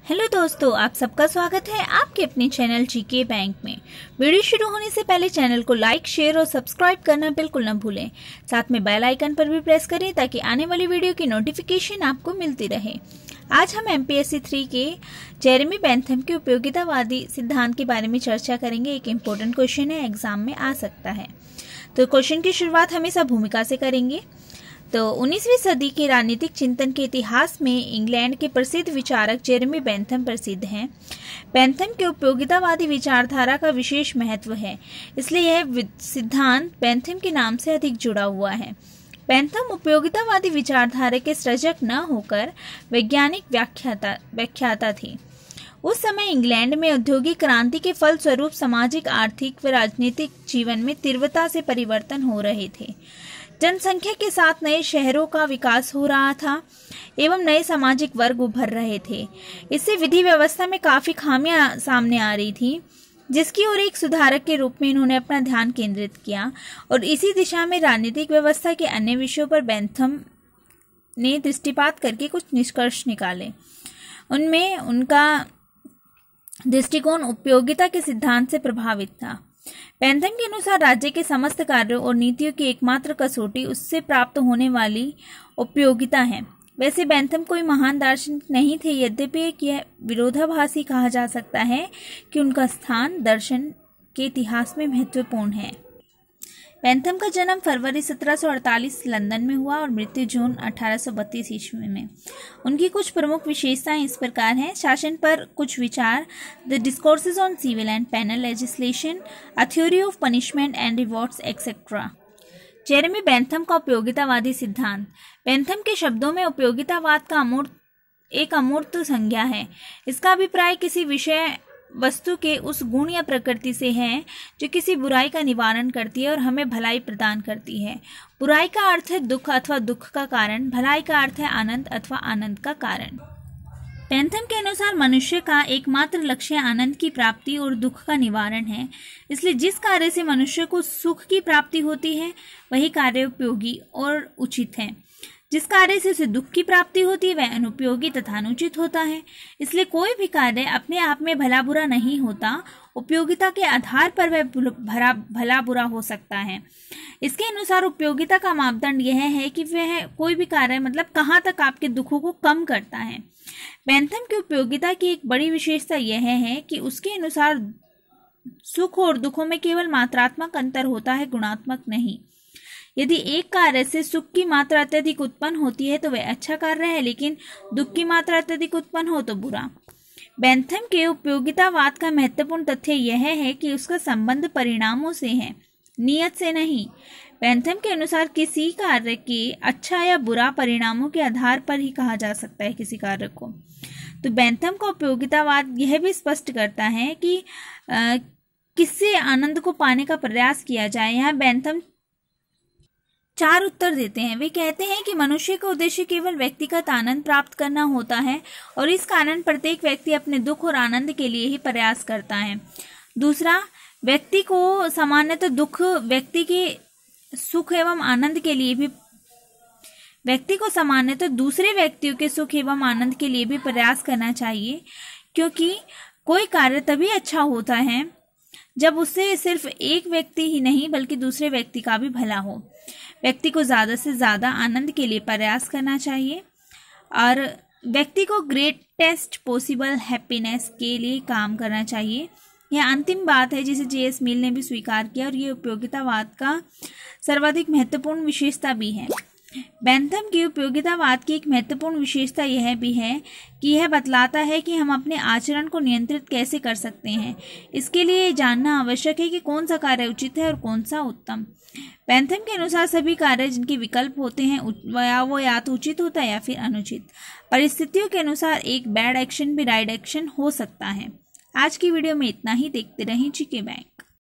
Hello दोस्तों, आप सबका स्वागत है आपके अपने चैनल जीके बैंक में। वीडियो शुरू होने से पहले चैनल को लाइक, शेयर और सब्सक्राइब करना बिल्कुल न भूलें। साथ में बेल आइकन पर भी प्रेस करें ताकि आने वाली वीडियो की नोटिफिकेशन आपको मिलती रहे। आज हम MPSC 3 के जेरेमी बेंथम के उपयोगितावादी सिद्धांत के बारे में चर्चा करेंगे। एक इम्पोर्टेंट क्वेश्चन है, एग्जाम में आ सकता है। तो क्वेश्चन की शुरुआत हमेशा भूमिका से करेंगे। तो 19वीं सदी के राजनीतिक चिंतन के इतिहास में इंग्लैंड के प्रसिद्ध विचारक जेरेमी बेंथम प्रसिद्ध हैं। बेंथम के उपयोगितावादी विचारधारा का विशेष महत्व है, इसलिए यह सिद्धांत बेंथम के नाम से अधिक जुड़ा हुआ है। बेंथम उपयोगितावादी विचारधारा के सृजक न होकर वैज्ञानिक व्याख्याता थे। उस समय इंग्लैंड में औद्योगिक क्रांति के फलस्वरूप सामाजिक, आर्थिक व राजनीतिक जीवन में तीव्रता से परिवर्तन हो रहे थे। जनसंख्या के साथ नए शहरों का विकास हो रहा था एवं नए सामाजिक वर्ग उभर रहे थे। इससे विधि व्यवस्था में काफी खामियां सामने आ रही थी, जिसकी ओर एक सुधारक के रूप में इन्होंने अपना ध्यान केंद्रित किया और इसी दिशा में राजनीतिक व्यवस्था के अन्य विषयों पर बेंथम ने दृष्टिपात करके कुछ निष्कर्ष निकाले। उनमें उनका दृष्टिकोण उपयोगिता के सिद्धांत से प्रभावित था। बेंथम के अनुसार राज्य के समस्त कार्यों और नीतियों की एकमात्र कसौटी उससे प्राप्त होने वाली उपयोगिता है। वैसे बेंथम कोई महान दार्शनिक नहीं थे, यद्यपि यह विरोधाभासी कहा जा सकता है कि उनका स्थान दर्शन के इतिहास में महत्वपूर्ण है। बेंथम का जन्म फरवरी 1748 लंदन में हुआ और मृत्यु जून 1832 ईस्वी में। उनकी कुछ प्रमुख विशेषताएं इस प्रकार हैं: शासन पर कुछ विचार, the discourses on civil and penal legislation, a theory of punishment and rewards etcetera. Jeremy Bentham का उपयोगितावादी सिद्धांत। बेंथम के शब्दों में उपयोगितावाद का एक अमूर्त संज्ञा है। इसका अभिप्राय किसी विषय वस्तु के उस गुण या प्रकृति से है जो किसी बुराई का निवारण करती है और हमें भलाई प्रदान करती है। बुराई का अर्थ है दुख अथवा दुख का कारण, भलाई का अर्थ है आनंद अथवा आनंद का कारण। बेंथम के अनुसार मनुष्य का एकमात्र लक्ष्य आनंद की प्राप्ति और दुख का निवारण है। इसलिए जिस कार्य से मनुष्य को सुख की प्राप्ति होती है वही कार्य उपयोगी और उचित है। जिस कार्य से उसे दुख की प्राप्ति होती है वह अनुपयोगी तथा अनुचित होता है। इसलिए कोई भी कार्य अपने आप में भला बुरा नहीं होता, उपयोगिता के आधार पर वह भला बुरा हो सकता है। इसके अनुसार उपयोगिता का मापदंड यह है कि वह कोई भी कार्य मतलब कहाँ तक आपके दुखों को कम करता है। बेंथम की उपयोगिता की एक बड़ी विशेषता यह है कि उसके अनुसार सुख और दुखों में केवल मात्रात्मक अंतर होता है, गुणात्मक नहीं। यदि एक कार्य से सुख की मात्रा अत्यधिक उत्पन्न होती है तो वह अच्छा कार्य है, लेकिन दुख की मात्रा अत्यधिक उत्पन्न हो तो बुरा। बेंथम के उपयोगितावाद का महत्वपूर्ण तथ्य यह है कि उसका संबंध परिणामों से है, नियत से नहीं। बेंथम के अनुसार किसी कार्य के अच्छा या बुरा परिणामों के आधार पर ही कहा जा सकता है किसी कार्य को। तो बेंथम का उपयोगितावाद यह भी स्पष्ट करता है कि किससे आनंद को पाने का प्रयास किया जाए। यहाँ बेंथम 4 उत्तर देते हैं। वे कहते हैं कि मनुष्य का उद्देश्य केवल व्यक्तिगत आनंद प्राप्त करना होता है और इस कारण प्रत्येक व्यक्ति अपने दुख और आनंद के लिए ही प्रयास करता है। दूसरा, व्यक्ति को सामान्यतः दुख व्यक्ति के सुख एवं आनंद के लिए भी व्यक्ति को सामान्यतः दूसरे व्यक्तियों के सुख एवं आनंद के लिए भी प्रयास करना चाहिए, क्योंकि कोई कार्य तभी अच्छा होता है जब उससे सिर्फ एक व्यक्ति ही नहीं बल्कि दूसरे व्यक्ति का भी भला हो। व्यक्ति को ज़्यादा से ज़्यादा आनंद के लिए प्रयास करना चाहिए और व्यक्ति को ग्रेटेस्ट पॉसिबल हैप्पीनेस के लिए काम करना चाहिए। यह अंतिम बात है जिसे J.S. मिल ने भी स्वीकार किया और ये उपयोगितावाद का सर्वाधिक महत्वपूर्ण विशेषता भी है। बेंथम की उपयोगितावाद की एक महत्वपूर्ण विशेषता यह भी है कि यह बतलाता है कि हम अपने आचरण को नियंत्रित कैसे कर सकते हैं। इसके लिए जानना आवश्यक है कि कौन सा कार्य उचित है और कौन सा उत्तम। बेंथम के अनुसार सभी कार्य जिनके विकल्प होते हैं वो या तो उचित होता है या फिर अनुचित। परिस्थितियों के अनुसार एक बैड एक्शन भी राइट एक्शन हो सकता है। आज की वीडियो में इतना ही। देखते रहें जीके बैंक।